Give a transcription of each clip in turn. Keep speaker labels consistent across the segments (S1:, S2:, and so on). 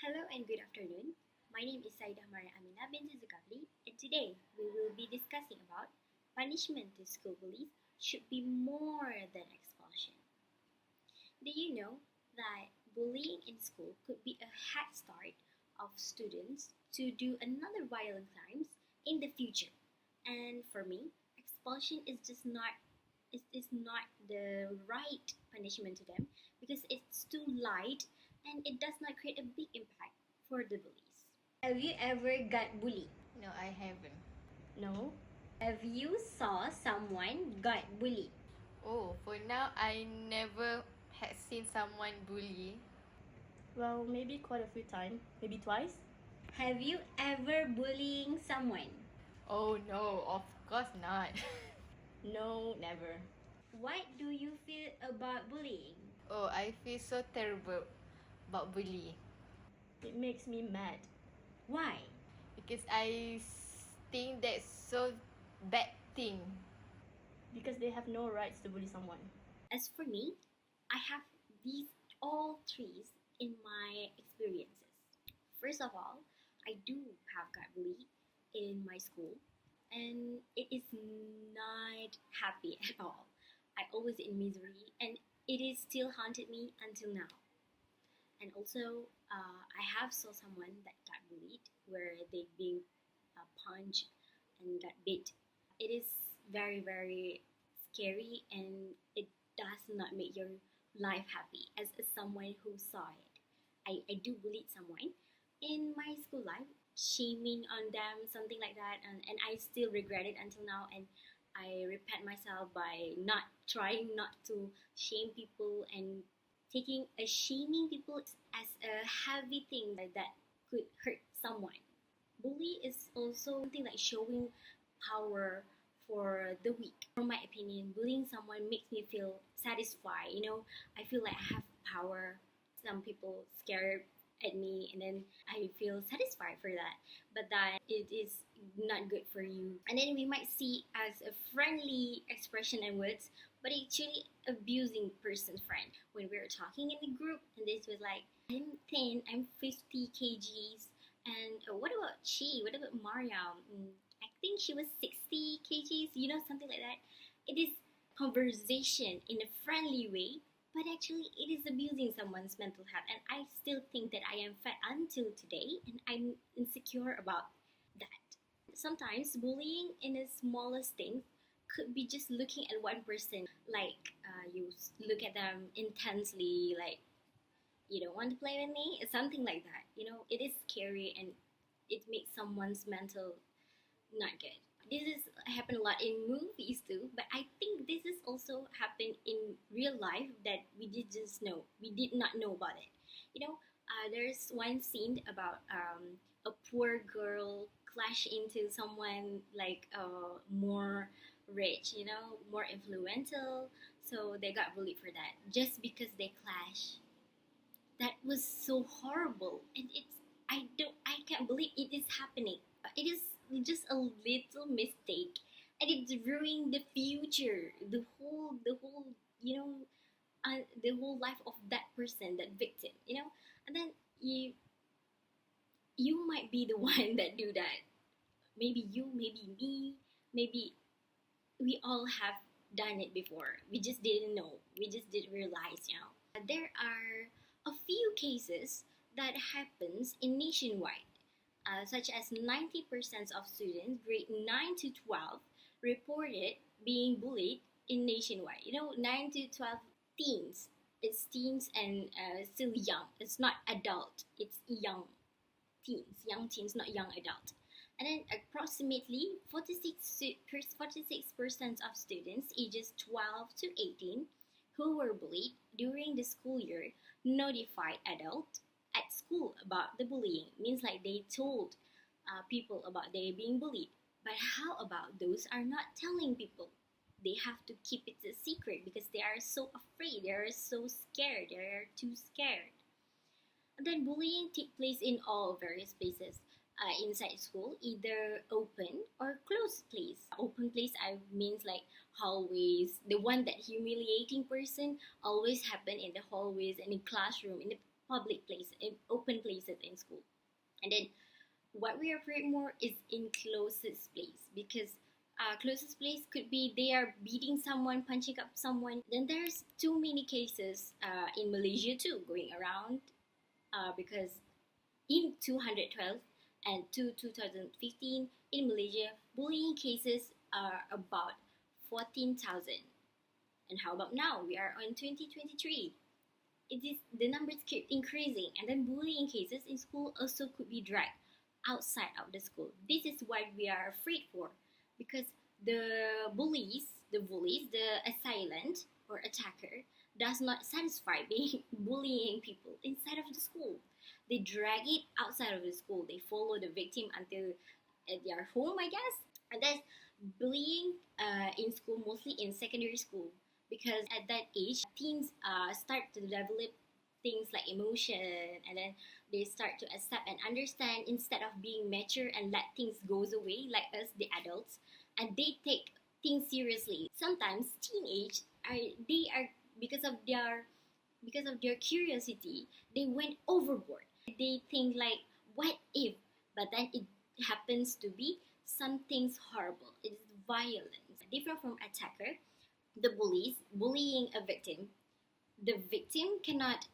S1: Hello and good afternoon. My name is Saidah Maria Amina binti Zulkifli, and today we will be discussing about punishment to school bullies should be more than expulsion. Do you know that bullying in school could be a head start of students to do another violent crimes in the future? And for me, expulsion is not the right punishment to them because it's too light and it does not create a big impact for the bullies. Have you ever got bullied?
S2: No, I haven't.
S1: No. Have you saw someone got bullied?
S2: Oh, for now, I never had seen someone bully.
S3: Well, maybe quite a few times, maybe twice.
S1: Have you ever bullying someone?
S2: Oh no, of course not.
S3: No, never.
S1: What do you feel about bullying?
S2: Oh, I feel so terrible about bully
S3: It makes me mad
S1: Why?
S2: because I think that's so bad thing.
S3: because they have no rights to bully someone.
S1: As for me, I have these all three in my experiences. First of all, I do have got bullied in my school, and it is not happy at all. I always in misery, and it is still haunted me until now. And also, I have saw someone that got bullied where they being punched and got bit. It is very very scary, and it does not make your life happy as someone who saw it. I do bully someone in my school life, shaming on them, something like that, and I still regret it until now, and I repent myself by not trying not to shame people and taking a shaming people as a heavy thing that could hurt someone. Bully is also something like showing power for the weak. From my opinion, bullying someone makes me feel satisfied. I feel like I have power. Some people scared at me, and then I feel satisfied for that. But that it is not good for you. And then we might see as a friendly expression and words, but actually abusing person's friend. When we were talking in the group, and this was like, I'm thin, I'm 50 kgs, and what about she? What about Mariam? I think she was 60 kgs, something like that. It is conversation in a friendly way, but actually it is abusing someone's mental health. And I still think that I am fat until today, and I'm insecure about that. Sometimes bullying in the smallest things could be just looking at one person, like you look at them intensely, like you don't want to play with me, something like that. It is scary, and it makes someone's mental not good. This is happen a lot in movies too, but I think this is also happened in real life that we did not know about it. There's one scene about a poor girl clash into someone like more rich, more influential, so they got bullied for that just because they clash. That was so horrible, and I can't believe it is happening. It is just a little mistake, and it's ruining the future, the whole life of that person, that victim. And then you might be the one that do that. Maybe you, maybe me, maybe we all have done it before. We just didn't know. We just didn't realize. There are a few cases that happens in nationwide, such as 90% of students grade 9 to 12 reported being bullied in nationwide. 9 to 12 teens. It's teens and still young. It's not adult. It's young teens, not young adult. And then approximately 46% of students ages 12 to 18 who were bullied during the school year notified adults at school about the bullying. Means like they told people about they being bullied. But how about those are not telling people? They have to keep it a secret because they are so afraid. They are so scared. They are too scared. And then bullying take place in all various places inside school, either open or closed place. Open place I means like hallways. The one that humiliating person always happen in the hallways and in classroom, in the public places, in open places in school. And then what we are afraid more is in closest place, because closest place could be they are beating someone, punching up someone. Then there's too many cases in Malaysia too going around, because in 2012 and to 2015 in Malaysia, bullying cases are about 14,000. And how about now? We are on 2023. The numbers keep increasing, and then bullying cases in school also could be dragged outside of the school. This is what we are afraid for, because the bullies, the assailant or attacker, does not satisfy being bullying people inside of the school. They drag it outside of the school. They follow the victim until their home, I guess. And that's bullying in school, mostly in secondary school, because at that age, teens start to develop things like emotion, and then they start to accept and understand instead of being mature and let things goes away like us, the adults, and they take things seriously. Sometimes teenage they are because of their curiosity, they went overboard. They think like, what if? But then it happens to be something's horrible. It is violence. Different from attacker, the bullies bullying a victim, the victim cannot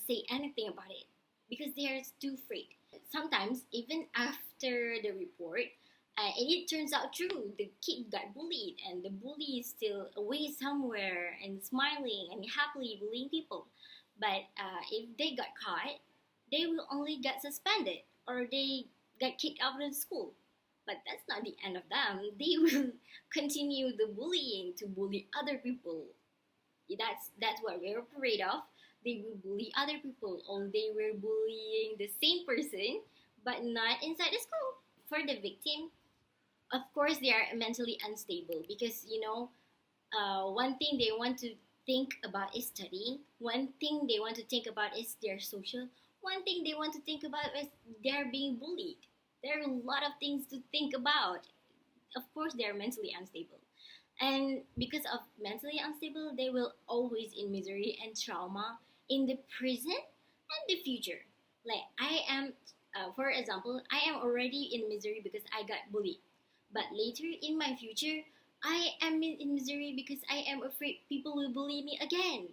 S1: say anything about it because they are too afraid. Sometimes even after the report, and it turns out true, the kid got bullied and the bully is still away somewhere and smiling and happily bullying people. But if they got caught, they will only get suspended or they get kicked out of the school. But that's not the end of them. They will continue the bullying to bully other people. That's what we're afraid of. They will bully other people, or they were bullying the same person, but not inside the school. For the victim, of course, they are mentally unstable because one thing they want to think about is studying. One thing they want to think about is their social. One thing they want to think about is they're being bullied. There are a lot of things to think about. Of course, they are mentally unstable. And because of mentally unstable, they will always in misery and trauma in the present and the future. Like I am, for example, I am already in misery because I got bullied. But later in my future, I am in misery because I am afraid people will bully me again.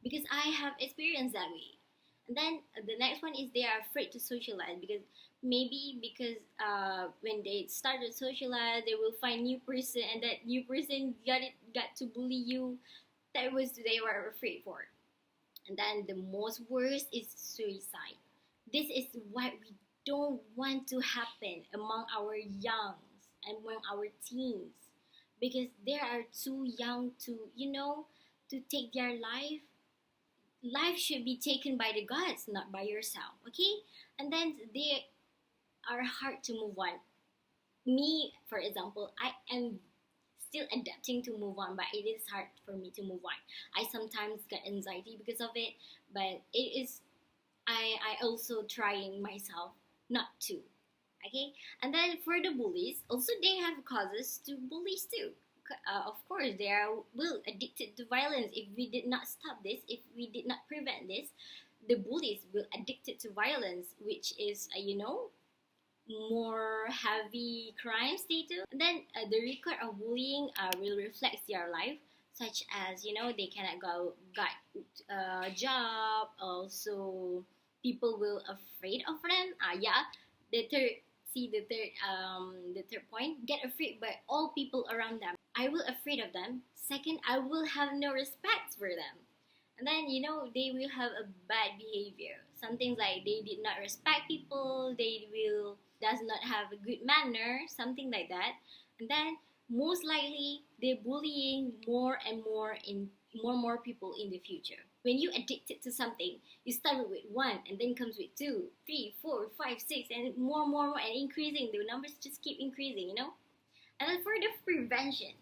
S1: Because I have experienced that way. And then the next one is they are afraid to socialize because when they start to socialize, they will find new person and that new person got to bully you. That was they were afraid for. And then the most worst is suicide. This is what we don't want to happen among our youngs and among our teens because they are too young to take their life. Life should be taken by the gods, not by yourself, okay? And then they are hard to move on. Me, for example, I am still adapting to move on, but it is hard for me to move on. I sometimes get anxiety because of it, but it is, I also trying myself not to, okay? And then for the bullies, also they have causes to bullies too. Of course, they are addicted to violence. If we did not stop this, if we did not prevent this, the bullies will addicted to violence, which is more heavy crimes they do. And then the record of bullying will reflect their life, such as they cannot get a job. Also, people will afraid of them. The third point, get afraid by all people around them. I will afraid of them. Second, I will have no respect for them. And then, they will have a bad behavior. Something like they did not respect people, they does not have a good manner, something like that. And then, most likely, they're bullying more and more people in the future. When you addicted to something, you start with 1 and then comes with 2, 3, 4, 5, 6, and more and increasing. The numbers just keep increasing, And then for the prevention,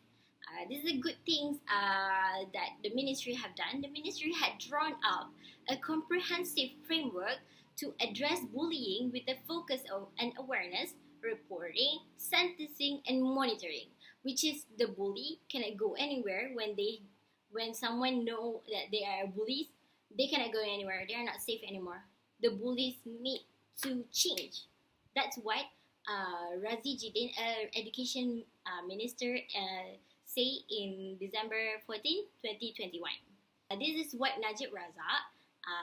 S1: this is a good thing that the ministry have done. The ministry had drawn up a comprehensive framework to address bullying with the focus on awareness, reporting, sentencing, and monitoring, which is the bully cannot go anywhere when someone know that they are bullies. They cannot go anywhere. They are not safe anymore. The bullies need to change. That's what Razi Jidin, education minister, say in December 14, 2021. This is what Najib Razak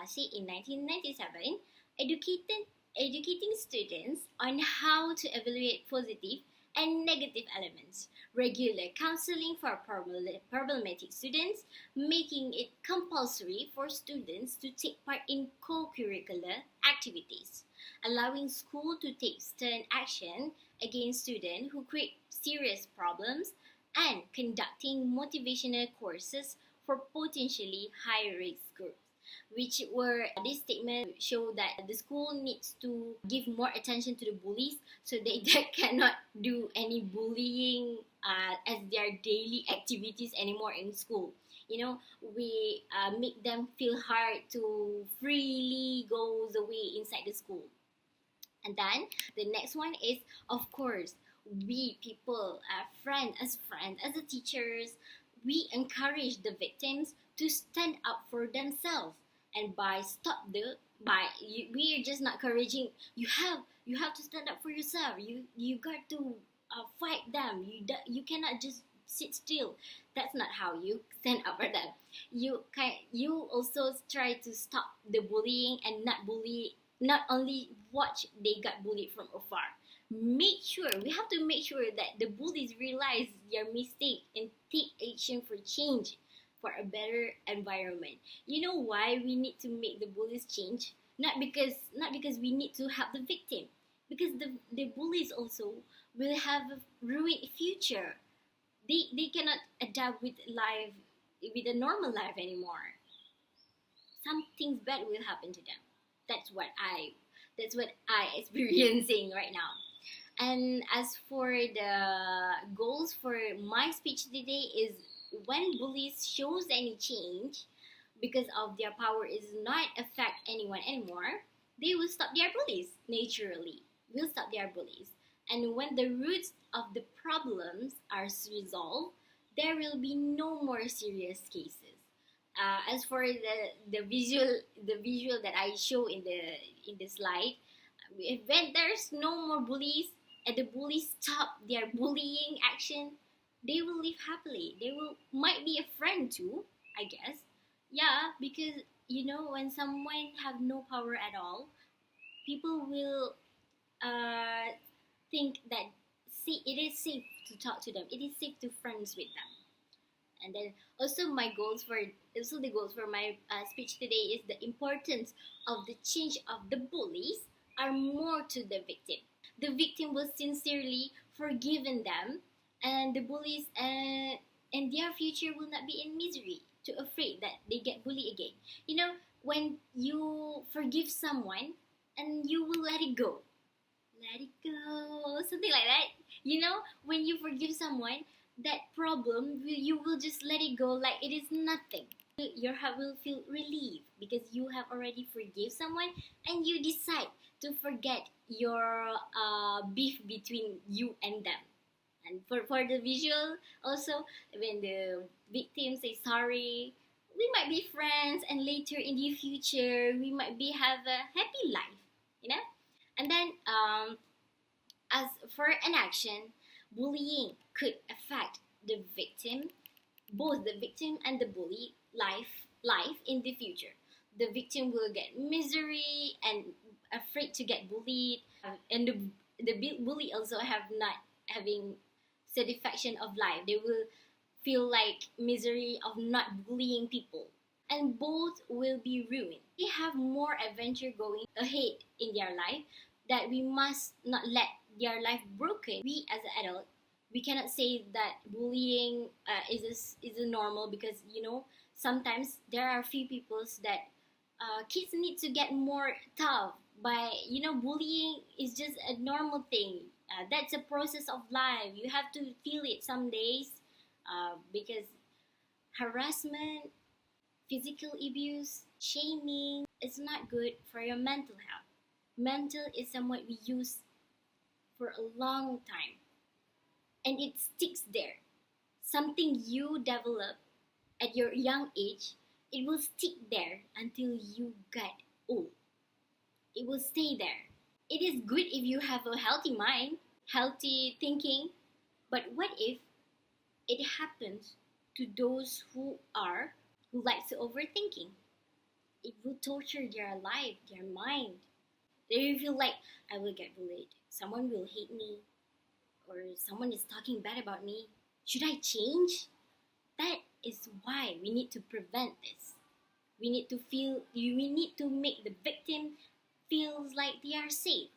S1: said in 1997, educating students on how to evaluate positive and negative elements, regular counseling for problematic students, making it compulsory for students to take part in co-curricular activities, allowing school to take stern action against students who create serious problems, and conducting motivational courses for potentially high-risk groups. Which were this statement show that the school needs to give more attention to the bullies so they cannot do any bullying as their daily activities anymore in school. You know, we make them feel hard to freely go the way inside the school. And then the next one is, of course, we people, friends, as the teachers, we encourage the victims to stand up for themselves. And we are just not encouraging. You have to stand up for yourself. You got to fight them. You cannot just sit still. That's not how you stand up for them. You also try to stop the bullying and not only watch they got bullied from afar. We have to make sure that the bullies realize their mistake and take action for change, for a better environment. You know why we need to make the bullies change? Not because we need to help the victim, because the bullies also will have a ruined future. They cannot adapt with a normal life anymore. Something bad will happen to them. That's what I experiencing right now. And as for the goals for my speech today is, when bullies shows any change because of their power is not affect anyone anymore, they will stop their bullies naturally. Will stop their bullies. And when the roots of the problems are resolved, there will be no more serious cases. As for the visual that I show in the slide, when there's no more bullies and the bullies stop their bullying action, they will live happily. They might be a friend too, I guess. Yeah, because when someone have no power at all, people will think that, see, it is safe to talk to them. It is safe to friends with them. And then also the goals for my speech today is the importance of the change of the bullies are more to the victim. The victim will sincerely forgiven them, and the bullies and their future will not be in misery, too afraid that they get bullied again. When you forgive someone and you will let it go, something like that. When you forgive someone, that problem you will just let it go like it is nothing. Your heart will feel relieved because you have already forgive someone and you decide to forget your beef between you and them. And for the visual also, when the victim say sorry, we might be friends, and later in the future we might be have a happy life. And then as for an action, bullying could affect the victim, both the victim and the bully life in the future. The victim will get misery and afraid to get bullied, and the bully also have not having satisfaction of life. They will feel like misery of not bullying people, and both will be ruined. They have more adventure going ahead in their life, that we must not let their life broken. We as an adult, we cannot say that bullying is a normal, because sometimes there are few peoples that kids need to get more tough by bullying is just a normal thing. That's a process of life. You have to feel it some days, because harassment, physical abuse, shaming is not good for your mental health. Mental is somewhat we use for a long time, and it sticks there. Something you develop at your young age it will stick there until you get old. It will stay there. It is good if you have a healthy mind, healthy thinking, but what if it happens to those who like to overthinking? It will torture their life, their mind. They will feel like, I will get bullied. Someone will hate me, or someone is talking bad about me. Should I change? That is why we need to prevent this. We need to make the victim feels like they are safe.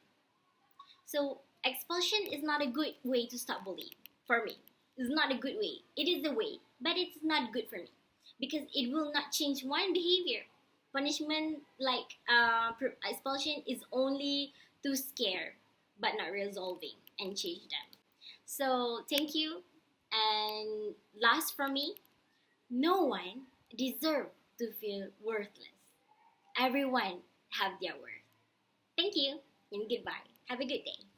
S1: So expulsion is not a good way to stop bullying for me. It's not a good way. It is a way, but it's not good for me because it will not change one behavior. Punishment like expulsion is only to scare, but not resolving and change them. So thank you. And last from me, no one deserves to feel worthless. Everyone have their worth. Thank you and goodbye. Have a good day.